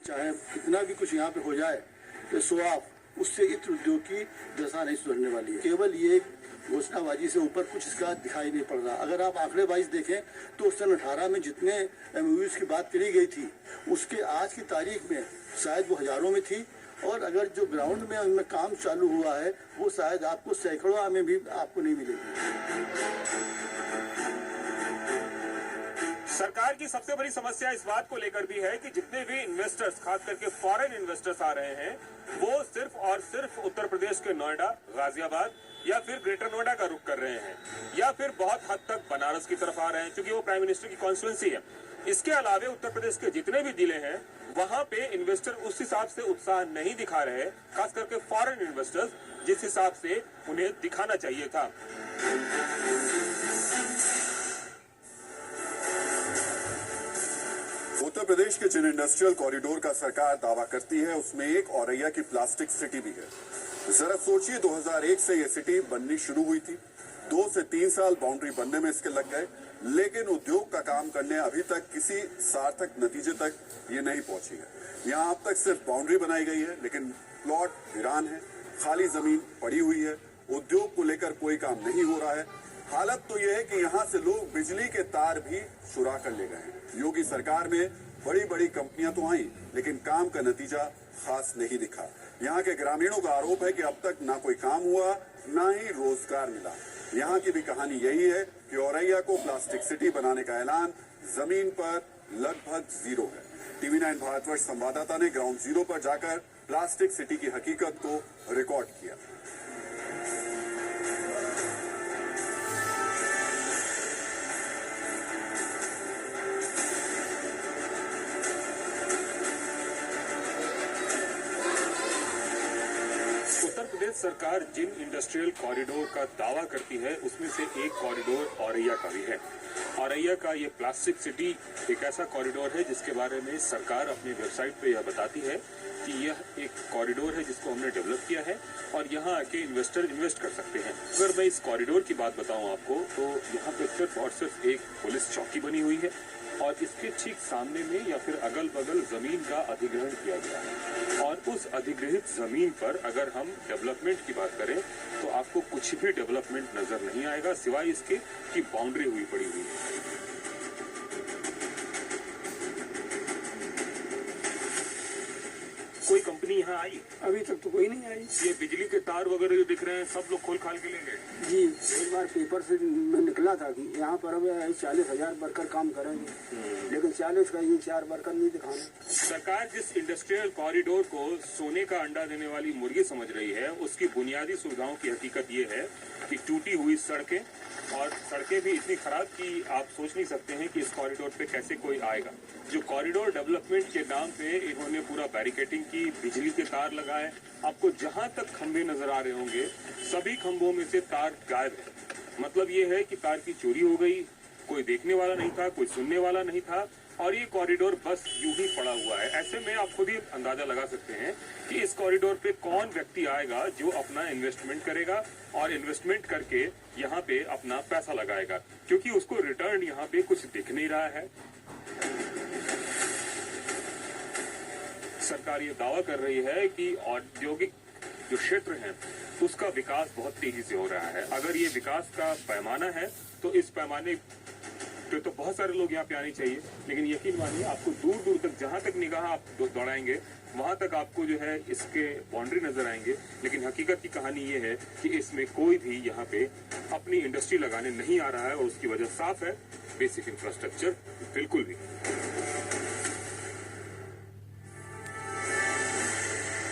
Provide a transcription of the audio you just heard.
चाहे कितना भी कुछ यहाँ पे हो जाए तो सो ऑफ, उससे इत्र उद्योग की दशा नहीं सुधरने वाली है। केवल ये घोषणाबाजी से ऊपर कुछ इसका दिखाई नहीं पड़ रहा। अगर आप आंकड़ेबाजी देखें तो सन 18 में जितने एमओयूज की बात करी गई थी उसके आज की तारीख में शायद वो हजारों में थी, और अगर जो ग्राउंड में उनमें काम चालू हुआ है वो शायद आपको सैकड़ों में भी आपको नहीं मिलेगी। सरकार की सबसे बड़ी समस्या इस बात को लेकर भी है कि जितने भी इन्वेस्टर्स, खास करके फॉरेन इन्वेस्टर्स आ रहे हैं, वो सिर्फ और सिर्फ उत्तर प्रदेश के नोएडा, गाजियाबाद या फिर ग्रेटर नोएडा का रुख कर रहे हैं, या फिर बहुत हद तक बनारस की तरफ आ रहे हैं, क्योंकि वो प्राइम मिनिस्टर की कॉन्स्टिट्यूंसी है। इसके अलावे उत्तर प्रदेश के जितने भी जिले हैं वहां पे इन्वेस्टर उस हिसाब से उत्साह नहीं दिखा रहे, खास करके फॉरेन इन्वेस्टर्स, जिस हिसाब से उन्हें दिखाना चाहिए था। उत्तर प्रदेश के जिन इंडस्ट्रियल कॉरिडोर का सरकार दावा करती है उसमें एक औरैया की प्लास्टिक सिटी भी है। जरा सोचिए, 2001 से ये सिटी बननी शुरू हुई थी, 2 से 3 साल बाउंड्री बनने में इसके लग गए, लेकिन उद्योग का काम करने अभी तक किसी सार्थक नतीजे तक ये नहीं पहुंची है। यहाँ अब तक सिर्फ बाउंड्री बनाई गई है, लेकिन प्लॉट वीरान है, खाली जमीन पड़ी हुई है, उद्योग को लेकर कोई काम नहीं हो रहा है। हालत तो यह है कि यहाँ से लोग बिजली के तार भी चुरा कर ले गए हैं। योगी सरकार में बड़ी बड़ी कंपनियां तो आई, लेकिन काम का नतीजा खास नहीं दिखा। यहाँ के ग्रामीणों का आरोप है कि अब तक ना कोई काम हुआ, ना ही रोजगार मिला। यहाँ की भी कहानी यही है कि औरैया को प्लास्टिक सिटी बनाने का ऐलान जमीन पर लगभग जीरो है। TV9 भारतवर्ष संवाददाता ने ग्राउंड जीरो पर जाकर प्लास्टिक सिटी की हकीकत को रिकॉर्ड किया। उत्तर प्रदेश सरकार जिन इंडस्ट्रियल कॉरिडोर का दावा करती है उसमें से एक कॉरिडोर औरैया का भी है। औरैया का ये प्लास्टिक सिटी एक ऐसा कॉरिडोर है जिसके बारे में सरकार अपनी वेबसाइट पे यह बताती है कि यह एक कॉरिडोर है जिसको हमने डेवलप किया है और यहाँ आके इन्वेस्टर इन्वेस्ट कर सकते हैं। अगर मैं इस कॉरिडोर की बात बताऊं आपको तो यहाँ पे सिर्फ और सिर्फ एक पुलिस चौकी बनी हुई है और इसके ठीक सामने में या फिर अगल बगल जमीन का अधिग्रहण किया गया है। और उस अधिग्रहित जमीन पर अगर हम डेवलपमेंट की बात करें तो आपको कुछ भी डेवलपमेंट नजर नहीं आएगा सिवाय इसके कि बाउंड्री हुई पड़ी हुई है। कोई कंपनी यहाँ आई? अभी तक तो कोई नहीं आई। ये बिजली के तार वगैरह जो दिख रहे हैं सब लोग खोल खाल के लेंगे? जी, एक बार पेपर से निकला था कि यहाँ पर अब 40,000 वर्कर काम करेंगे, लेकिन 40 का ये 4 वर्कर नहीं दिखाने। सरकार जिस इंडस्ट्रियल कॉरिडोर को सोने का अंडा देने वाली मुर्गी समझ रही है उसकी बुनियादी सुविधाओं की हकीकत ये है कि टूटी हुई सड़कें, और सड़कें भी इतनी खराब कि आप सोच नहीं सकते हैं कि इस कॉरिडोर पे कैसे कोई आएगा। जो कॉरिडोर डेवलपमेंट के नाम पे इन्होंने पूरा बैरिकेटिंग की, बिजली के तार लगाए, आपको जहां तक खंभे नजर आ रहे होंगे सभी खंभों में से तार गायब है। मतलब ये है कि तार की चोरी हो गई, कोई देखने वाला नहीं था, कोई सुनने वाला नहीं था और ये कॉरिडोर बस यूं ही पड़ा हुआ है। ऐसे में आप खुद ही अंदाजा लगा सकते हैं कि इस कॉरिडोर पे कौन व्यक्ति आएगा जो अपना इन्वेस्टमेंट करेगा और इन्वेस्टमेंट करके यहाँ पे अपना पैसा लगाएगा, क्योंकि उसको रिटर्न यहाँ पे कुछ दिख नहीं रहा है। सरकार ये दावा कर रही है कि औद्योगिक जो क्षेत्र है उसका विकास बहुत तेजी से हो रहा है। अगर ये विकास का पैमाना है तो इस पैमाने तो बहुत सारे लोग यहाँ पे आने चाहिए, लेकिन यकीन मानिए आपको दूर दूर तक जहां तक निगाह आप दौड़ाएंगे वहां तक आपको जो है इसके बाउंड्री नजर आएंगे, लेकिन हकीकत की कहानी ये है कि इसमें कोई भी यहाँ पे अपनी इंडस्ट्री लगाने नहीं आ रहा है और उसकी वजह साफ है, बेसिक इंफ्रास्ट्रक्चर बिल्कुल भी।